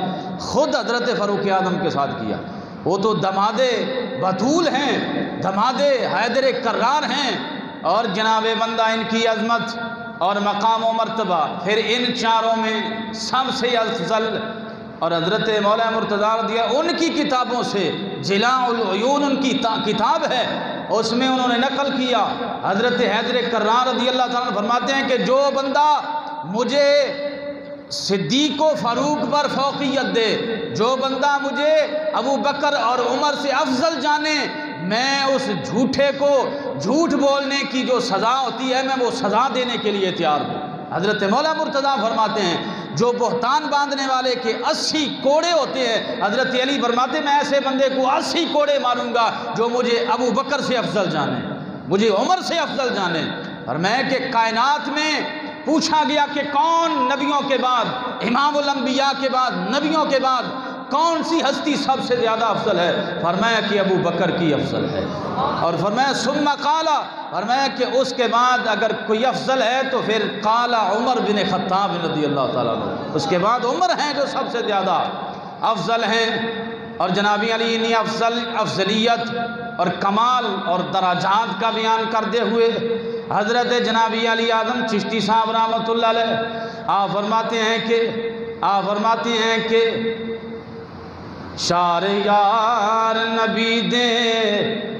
A: خود حضرت فاروق اعظم کے ساتھ کیا۔ وہ تو داماد بطول ہیں، داماد حیدر کرار ہیں، اور جناب بندہ ان کی عظمت اور مقام و مرتبہ۔ پھر ان چاروں میں سب سے افضل اور حضرت مولا مرتضیٰ رضی اللہ ان کی کتابوں سے جلاء العیون ان کی کتاب ہے، اس میں انہوں نے نقل کیا، حضرت حیدر کرار رضی اللہ تعالیٰ فرماتے ہیں کہ جو بندہ مجھے صدیق و فاروق پر فوقیت دے، جو بندہ مجھے ابو بکر اور عمر سے افضل جانے، میں اس جھوٹے کو جھوٹ بولنے کی جو سزا ہوتی ہے میں وہ سزا دینے کے لیے تیار ہوں۔ حضرت مولا مرتضیٰ فرماتے ہیں جو بہتان باندھنے والے کے 80 کوڑے ہوتے ہیں، حضرت علی فرماتے ہیں میں ایسے بندے کو 80 کوڑے ماروں گا جو مجھے ابو بکر سے افضل جانے، مجھے عمر سے افضل جانے۔ فرمایا کہ کائنات میں پوچھا گیا کہ کون نبیوں کے بعد، امام الانبیاء کے بعد، نبیوں کے بعد کون سی ہستی سب سے زیادہ افضل ہے؟ فرمایا کہ ابو بکر کی افضل ہے، اور فرمایا ثم قال، فرمایا کہ اس کے بعد اگر کوئی افضل ہے تو پھر قال عمر بن خطاب رضی اللہ تعالیٰ عنہ، اس کے بعد عمر ہیں جو سب سے زیادہ افضل ہیں۔ اور جناب علی نے افضلیت اور کمال اور درجات کا بیان کرتے ہوئے حضرت جناب علی اعظم چشتی صاحب رحمۃ اللہ علیہ آپ فرماتے ہیں کہ شار یار نبی دے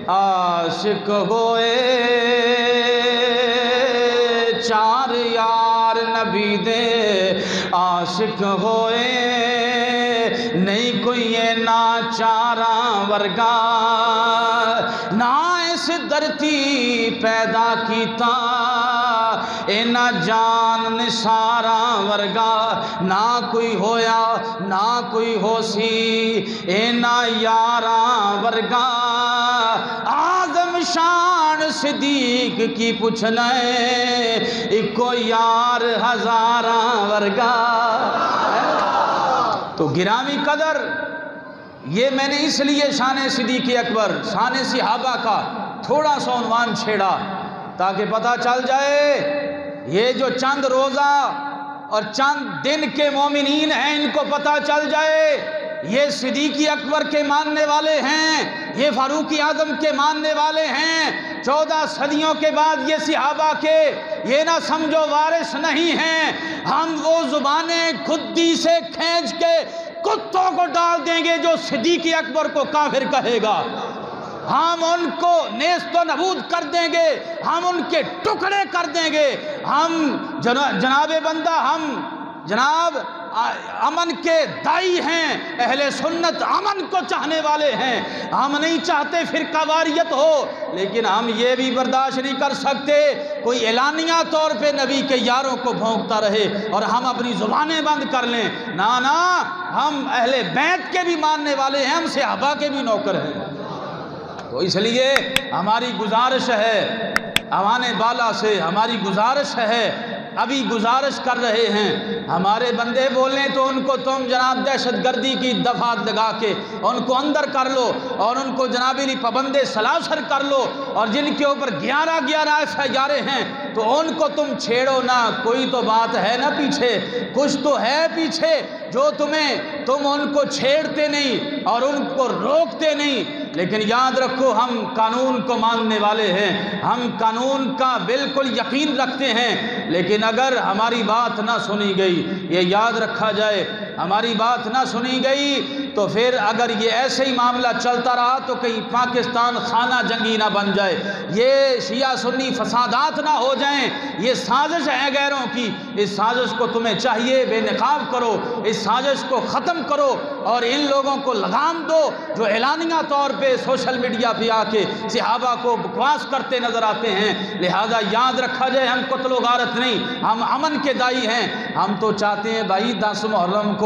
A: عاشق ہوئے، چار یار نبی دے عاشق ہوئے، نہیں کوئی یہ ناچاراں ورگا، نہ اس دھرتی پیدا کیتا اینا جان نثاراں ورگا، نہ کوئی ہویا نہ کوئی ہو سی اینا یاراں ورگا، اعظم شان صدیق کی پوچھنا ہے ایکو یار ہزاراں ورگا۔ تو گرامی قدر یہ میں نے اس لیے شان صدیق اکبر، شان صحابہ کا تھوڑا سا عنوان چھیڑا تاکہ پتہ چل جائے یہ جو چند روزہ اور چند دن کے مومنین ہیں ان کو پتہ چل جائے یہ صدیق اکبر کے ماننے والے ہیں، یہ فاروق اعظم کے ماننے والے ہیں، 14 صدیوں کے بعد یہ صحابہ کے یہ نہ سمجھو وارث نہیں ہیں، ہم وہ زبانیں خودی سے کھینچ کے کتوں کو ڈال دیں گے جو صدیق اکبر کو کافر کہے گا، ہم ان کو نیست و نابود کر دیں گے، ہم ان کے ٹکڑے کر دیں گے، ہم جناب بندہ ہم جناب امن کے دائی ہیں، اہل سنت امن کو چاہنے والے ہیں، ہم نہیں چاہتے فرقہ واریت ہو، لیکن ہم یہ بھی برداشت نہیں کر سکتے کوئی اعلانیہ طور پہ نبی کے یاروں کو بھونکتا رہے اور ہم اپنی زبانیں بند کر لیں، نہ ہم اہل بیت کے بھی ماننے والے ہیں، ہم صحابہ کے بھی نوکر ہیں۔ تو اس لیے ہماری گزارش ہے ایوان بالا سے، ہماری گزارش ہے، ابھی گزارش کر رہے ہیں ہمارے بندے بولیں تو ان کو تم جناب دہشت گردی کی دفعات لگا کے ان کو اندر کر لو اور ان کو جنابی پابندے سلاسل کر لو، اور جن کے اوپر 11 FIR ہیں تو ان کو تم چھیڑو نہ، کوئی تو بات ہے نا پیچھے، کچھ تو ہے پیچھے جو تم ان کو چھیڑتے نہیں اور ان کو روکتے نہیں۔ لیکن یاد رکھو ہم قانون کو ماننے والے ہیں، ہم قانون کا بالکل یقین رکھتے ہیں، لیکن اگر ہماری بات نہ سنی گئی، یہ یاد رکھا جائے ہماری بات نہ سنی گئی تو پھر اگر یہ ایسے ہی معاملہ چلتا رہا تو کہیں پاکستان خانہ جنگی نہ بن جائے، یہ شیعہ سنی فسادات نہ ہو جائیں، یہ سازش ہے غیروں کی، اس سازش کو تمہیں چاہیے بے نقاب کرو، اس سازش کو ختم کرو اور ان لوگوں کو لگام دو جو اعلانیہ طور پہ سوشل میڈیا پہ آ کے صحابہ کو بکواس کرتے نظر آتے ہیں۔ لہذا یاد رکھا جائے ہم قتل و غارت نہیں، ہم امن کے دائی ہیں، ہم تو چاہتے ہیں بھائی 10 محرم کو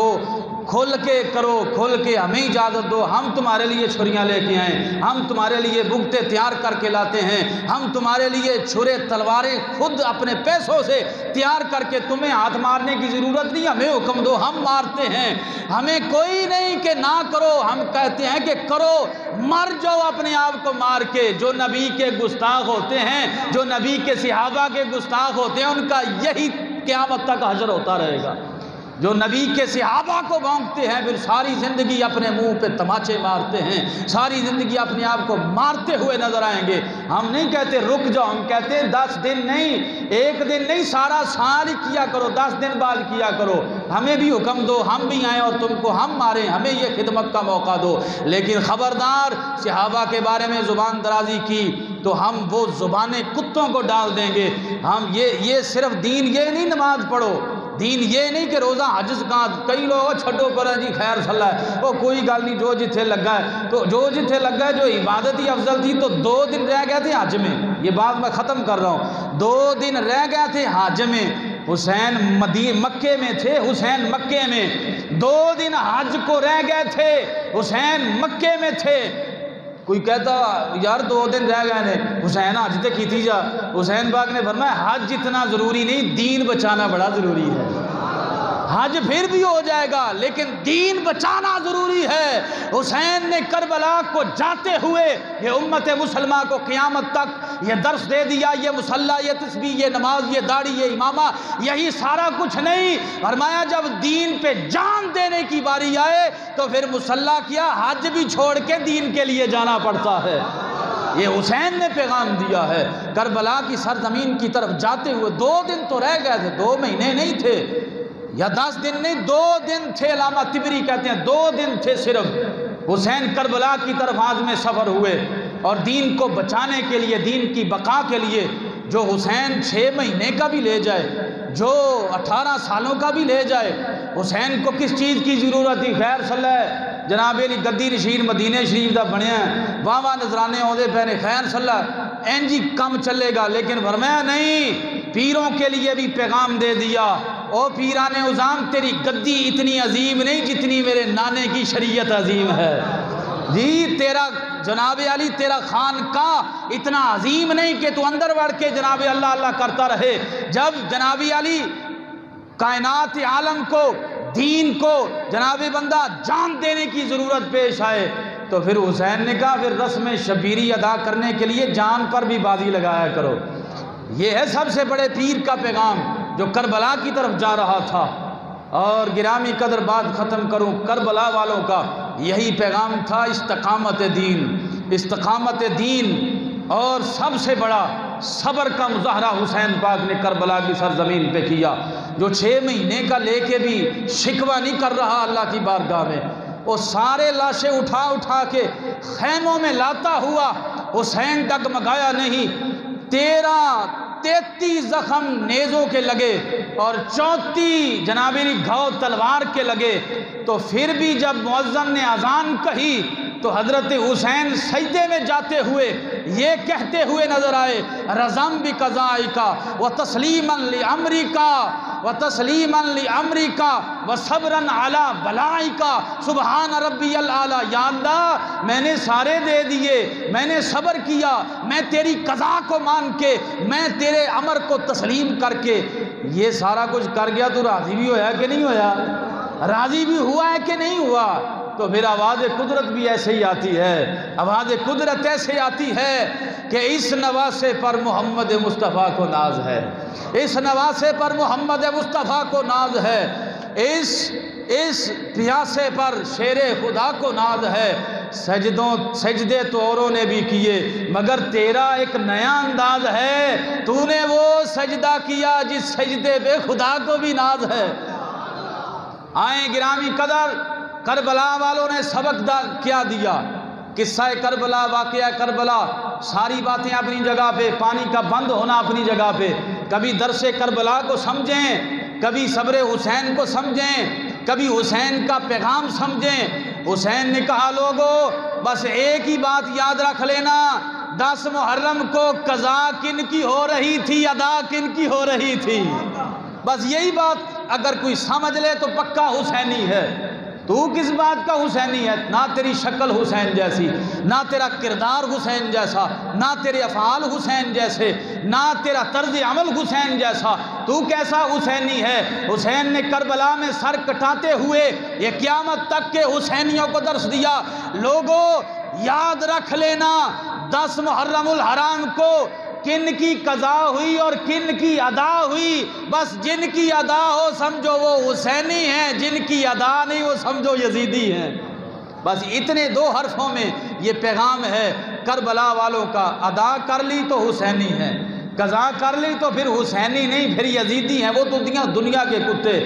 A: کھل کے کرو، کھل کے ہمیں اجازت دو، ہم تمہارے لیے چھریاں لے کے آئیں، ہم تمہارے لیے بگٹے تیار کر کے لاتے ہیں، ہم تمہارے لیے چھرے تلواریں خود اپنے پیسوں سے تیار کر کے تمہیں ہاتھ مارنے کی ضرورت نہیں، ہمیں حکم دو، ہم مارتے ہیں، ہمیں کوئی نہیں کہ نہ کرو، ہم کہتے ہیں کہ کرو، مر جاؤ اپنے آپ کو مار کے۔ جو نبی کے گستاخ ہوتے ہیں، جو نبی کے صحابہ کے گستاخ ہوتے ہیں، ان کا یہی قیامت تک حشر ہوتا رہے گا۔
B: جو نبی کے صحابہ کو بھونکتے ہیں پھر ساری زندگی اپنے منہ پہ تماچے مارتے ہیں، ساری زندگی اپنے آپ کو مارتے ہوئے نظر آئیں گے۔ ہم نہیں کہتے رک جاؤ، ہم کہتے ہیں 10 دن نہیں، 1 دن نہیں، سارا سال ہی کیا کرو، 10 دن بعد کیا کرو، ہمیں بھی حکم دو، ہم بھی آئیں اور تم کو ہم ماریں، ہمیں یہ خدمت کا موقع دو۔ لیکن خبردار، صحابہ کے بارے میں زبان درازی کی تو ہم وہ زبانیں کتوں کو ڈال دیں گے۔ ہم یہ صرف دین یہ نہیں نماز پڑھو، دین یہ نہیں کہ روزہ حج کا، کئی لوگ چھٹو پر جی خیر صلی اللہ وہ کوئی گل نہیں، جو جتھے لگا ہے تو جو جتھے لگا ہے، جو عبادت ہی افضل تھی تو 2 دن رہ گئے تھے حج میں، یہ بات میں ختم کر رہا ہوں، 2 دن رہ گئے تھے حج میں، حسین مکے میں تھے، حسین مکے میں 2 دن حج کو رہ گئے تھے، حسین مکے میں تھے۔ کوئی کہتا یار 2 دن رہ گئے نے، حسین حج تے کی تھی جا، حسین پاک نے فرمایا حج اتنا ضروری نہیں، دین بچانا بڑا ضروری ہے۔ حج پھر بھی ہو جائے گا لیکن دین بچانا ضروری ہے۔ حسین نے کربلا کو جاتے ہوئے یہ امت مسلمہ کو قیامت تک یہ درس دے دیا، یہ مصلی، یہ تسبیح، یہ نماز، یہ داڑھی، یہ امامہ، یہی سارا کچھ نہیں، فرمایا جب دین پہ جان دینے کی باری آئے تو پھر مصلی کیا، حج بھی چھوڑ کے دین کے لیے جانا پڑتا ہے۔ یہ حسین نے پیغام دیا ہے۔ کربلا کی سرزمین کی طرف جاتے ہوئے 2 دن تو رہ گئے تھے، 2 مہینے نہیں تھے یا 10 دن نہیں، 2 دن تھے، علامہ طبری کہتے ہیں 2 دن تھے صرف۔ حسین کربلا کی طرف عازم سفر ہوئے اور دین کو بچانے کے لیے، دین کی بقا کے لیے، جو حسین 6 مہینے کا بھی لے جائے، جو 18 سالوں کا بھی لے جائے، حسین کو کس چیز کی ضرورت تھی؟ خیر صلی اللہ جناب علی گدی نشین مدینے شریف دا بنیا ہے، واہ نذرانے آدھے پے نے، خیر صلی اللہ اینجی کم چلے گا، لیکن فرمایا نہیں، پیروں کے لیے بھی پیغام دے دیا، او پیران عظام تیری گدی اتنی عظیم نہیں جتنی میرے نانے کی شریعت عظیم ہے، جی تیرا جناب علی تیرا خانقاہ اتنا عظیم نہیں کہ تو اندر بڑھ کے جناب اللہ اللہ کرتا رہے۔ جب جناب علی کائنات عالم کو، دین کو جناب بندہ جان دینے کی ضرورت پیش آئے تو پھر حسین نے کہا پھر رسم شبیری ادا کرنے کے لیے جان پر بھی بازی لگایا کرو۔ یہ ہے سب سے بڑے پیر کا پیغام جو کربلا کی طرف جا رہا تھا۔ اور گرامی قدر بات ختم کروں، کربلا والوں کا یہی پیغام تھا، استقامت دین، استقامت دین۔ اور سب سے بڑا صبر کا مظاہرہ حسین پاک نے کربلا کی سرزمین پہ کیا، جو 6 مہینے کا لے کے بھی شکوہ نہیں کر رہا اللہ کی بارگاہ میں، وہ سارے لاشیں اٹھا اٹھا کے خیموں میں لاتا ہوا حسین ڈگمگایا نہیں۔ 33 زخم نیزوں کے لگے اور 34 جناب گھاؤ تلوار کے لگے، تو پھر بھی جب مؤذن نے اذان کہی تو حضرت حسین سجدے میں جاتے ہوئے یہ کہتے ہوئے نظر آئے، رضم بقضائکا وتسلیما لامرکا وتسلیما لامرکا وصبرا علی بلائکا سبحان ربی الاعلی۔ یا اللہ میں نے سارے دے دیے، میں نے صبر کیا، میں تیری قضا کو مان کے، میں تیرے امر کو تسلیم کر کے یہ سارا کچھ کر گیا، تو راضی بھی ہویا کہ نہیں ہویا؟ راضی بھی ہوا ہے کہ نہیں ہوا؟ تو پھر آواز قدرت بھی ایسے ہی آتی ہے، آواز قدرت ایسے آتی ہے کہ اس نواسے پر محمد مصطفیٰ کو ناز ہے، اس نواسے پر محمد مصطفیٰ کو ناز ہے، اس پیاسے پر شیر خدا کو ناز ہے۔ سجدے تو اوروں نے بھی کیے مگر تیرا ایک نیا انداز ہے، تو نے وہ سجدہ کیا جس سجدے پہ خدا کو بھی ناز ہے۔ آئیں گرامی قدر، کربلا والوں نے سبق کیا دیا، قصہ کربلا، واقعہ کربلا، ساری باتیں اپنی جگہ پہ، پانی کا بند ہونا اپنی جگہ پہ، کبھی درس کربلا کو سمجھیں، کبھی صبر حسین کو سمجھیں، کبھی حسین کا پیغام سمجھیں۔ حسین نے کہا لوگو بس ایک ہی بات یاد رکھ لینا، 10 محرم کو قضا کن کی ہو رہی تھی، ادا کن کی ہو رہی تھی، بس یہی بات اگر کوئی سمجھ لے تو پکا حسینی ہے۔ تو کس بات کا حسینی ہے؟ نہ تیری شکل حسین جیسی، نہ تیرا کردار حسین جیسا، نہ تیرے افعال حسین جیسے، نہ تیرا طرز عمل حسین جیسا، تو کیسا حسینی ہے؟ حسین نے کربلا میں سر کٹاتے ہوئے یہ قیامت تک کے حسینیوں کو درس دیا۔ لوگوں یاد رکھ لینا، 10 محرم الحرام کو کن کی قضا ہوئی اور کن کی ادا ہوئی، بس جن کی ادا ہو سمجھو وہ حسینی ہیں، جن کی ادا نہیں وہ سمجھو یزیدی ہیں۔ بس اتنے دو حرفوں میں یہ پیغام ہے کربلا والوں کا، ادا کر لی تو حسینی ہے، قضا کر لی تو پھر حسینی نہیں، پھر یزیدی ہیں۔ وہ تو دنیا کے کتے،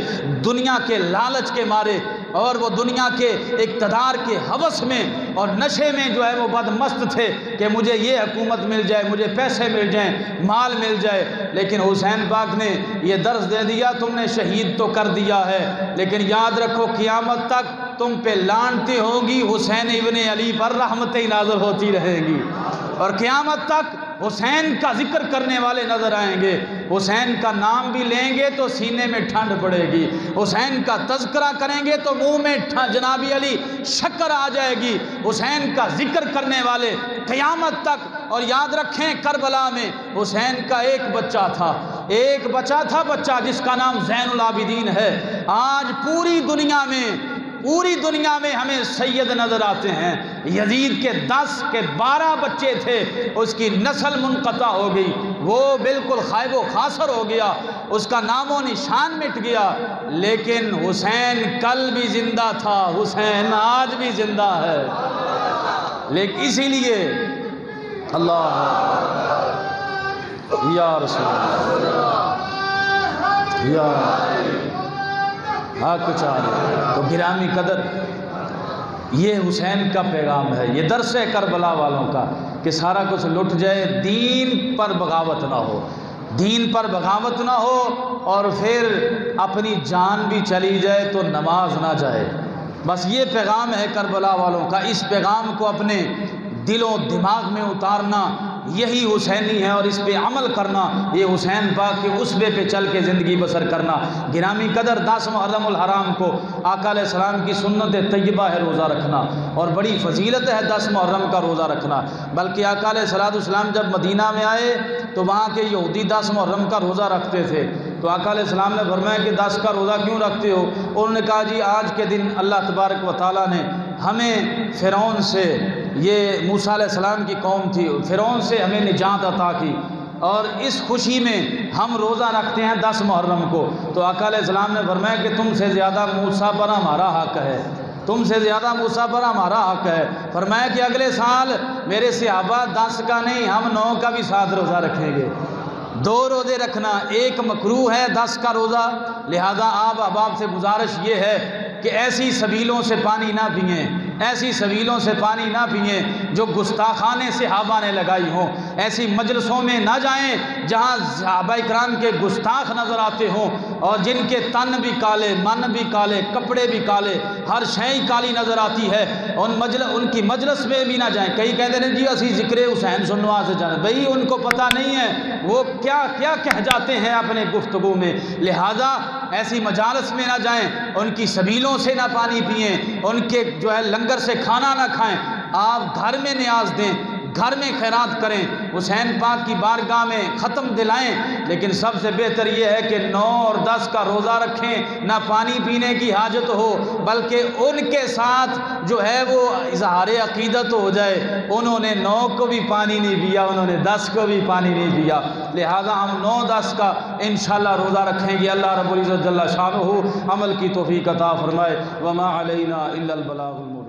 B: دنیا کے لالچ کے مارے اور وہ دنیا کے اقتدار کے ہوس میں اور نشے میں جو ہے وہ بد مست تھے کہ مجھے یہ حکومت مل جائے، مجھے پیسے مل جائیں، مال مل جائے۔ لیکن حسین پاک نے یہ درس دے دیا، تم نے شہید تو کر دیا ہے لیکن یاد رکھو قیامت تک تم پہ لعنتیں ہوں گی، حسین ابن علی پر رحمتیں نازل ہوتی رہیں گی، اور قیامت تک حسین کا ذکر کرنے والے نظر آئیں گے۔ حسین کا نام بھی لیں گے تو سینے میں ٹھنڈ پڑے گی، حسین کا تذکرہ کریں گے تو منہ میں جناب علی شکر آ جائے گی۔ حسین کا ذکر کرنے والے قیامت تک۔ اور یاد رکھیں کربلا میں حسین کا ایک بچہ تھا، ایک بچہ تھا، بچہ جس کا نام زین العابدین ہے۔ آج پوری دنیا میں ہمیں سید نظر آتے ہیں۔ یزید کے 10 کے 12 بچے تھے، اس کی نسل منقطع ہو گئی، وہ بالکل خائب و خاسر ہو گیا، اس کا نام و نشان مٹ گیا۔ لیکن حسین کل بھی زندہ تھا، حسین آج بھی زندہ ہے۔ لیکن اسی لیے اللہ یا رسول اللہ یا ہاں کچھ آ رہے تو گرامی قدر، یہ حسین کا پیغام ہے، یہ درس ہے کربلا والوں کا کہ سارا کچھ لٹ جائے، دین پر بغاوت نہ ہو، دین پر بغاوت نہ ہو، اور پھر اپنی جان بھی چلی جائے تو نماز نہ جائے۔ بس یہ پیغام ہے کربلا والوں کا۔ اس پیغام کو اپنے دل و دماغ میں اتارنا یہی حسینی ہے، اور اس پہ عمل کرنا، یہ حسین پاک کے اسوے پہ چل کے زندگی بسر کرنا۔ گرامی قدر 10 محرم الحرام کو آقا علیہ السلام کی سنت طیبہ ہے روزہ رکھنا، اور بڑی فضیلت ہے 10 محرم کا روزہ رکھنا۔ بلکہ آقا علیہ السلام جب مدینہ میں آئے تو وہاں کے یہودی 10 محرم کا روزہ رکھتے تھے، تو آقا علیہ السلام نے فرمایا کہ 10 کا روزہ کیوں رکھتے ہو؟ انہوں نے کہا جی آج کے دن اللہ تبارک و تعالیٰ نے ہمیں فرعون سے، یہ موسیٰ علیہ السلام کی قوم تھی، فرعون سے ہمیں نجات عطا کی، اور اس خوشی میں ہم روزہ رکھتے ہیں 10 محرم کو۔ تو آقا علیہ السلام نے فرمایا کہ تم سے زیادہ موسیٰ پر ہمارا حق ہے، تم سے زیادہ موسیٰ پر ہمارا حق ہے۔ فرمایا کہ اگلے سال میرے صحابہ 10 کا نہیں، ہم 9 کا بھی ساتھ روزہ رکھیں گے۔ 2 روزے رکھنا، ایک مکروہ ہے 10 کا روزہ، لہذا آپ احباب سے گزارش یہ ہے کہ ایسی سبیلوں سے پانی نہ پئیں، ایسی سبیلوں سے پانی نہ پئیں جو گستاخانے صحابہ نے لگائی ہوں، ایسی مجلسوں میں نہ جائیں جہاں صحابہ کرام کے گستاخ نظر آتے ہوں، اور جن کے تن بھی کالے، من بھی کالے، کپڑے بھی کالے، ہر شے کالی نظر آتی ہے، ان کی مجلس میں بھی نہ جائیں۔ کئی کہتے ہیں جی اسی ذکر حسین سنوا سے جانے، بھئی ان کو پتہ نہیں ہے وہ کیا کیا کہہ جاتے ہیں اپنے گفتگو میں، لہذا ایسی مجالس میں نہ جائیں، ان کی سبیلوں سے نہ پانی پئیں، ان کے جو ہے لنگر سے کھانا نہ کھائیں، آپ گھر میں نیاز دیں، گھر میں خیرات کریں، حسین پاک کی بارگاہ میں ختم دلائیں۔ لیکن سب سے بہتر یہ ہے کہ 9 اور 10 کا روزہ رکھیں، نہ پانی پینے کی حاجت ہو، بلکہ ان کے ساتھ جو ہے وہ اظہار عقیدت ہو جائے، انہوں نے 9 کو بھی پانی نہیں پیا، انہوں نے 10 کو بھی پانی نہیں پیا، لہذا ہم 9-10 کا انشاءاللہ روزہ رکھیں گے۔ اللہ رب العزت جل شانہ عمل کی توفیق عطا فرمائے۔ وما علینا الا البلاغ المبین۔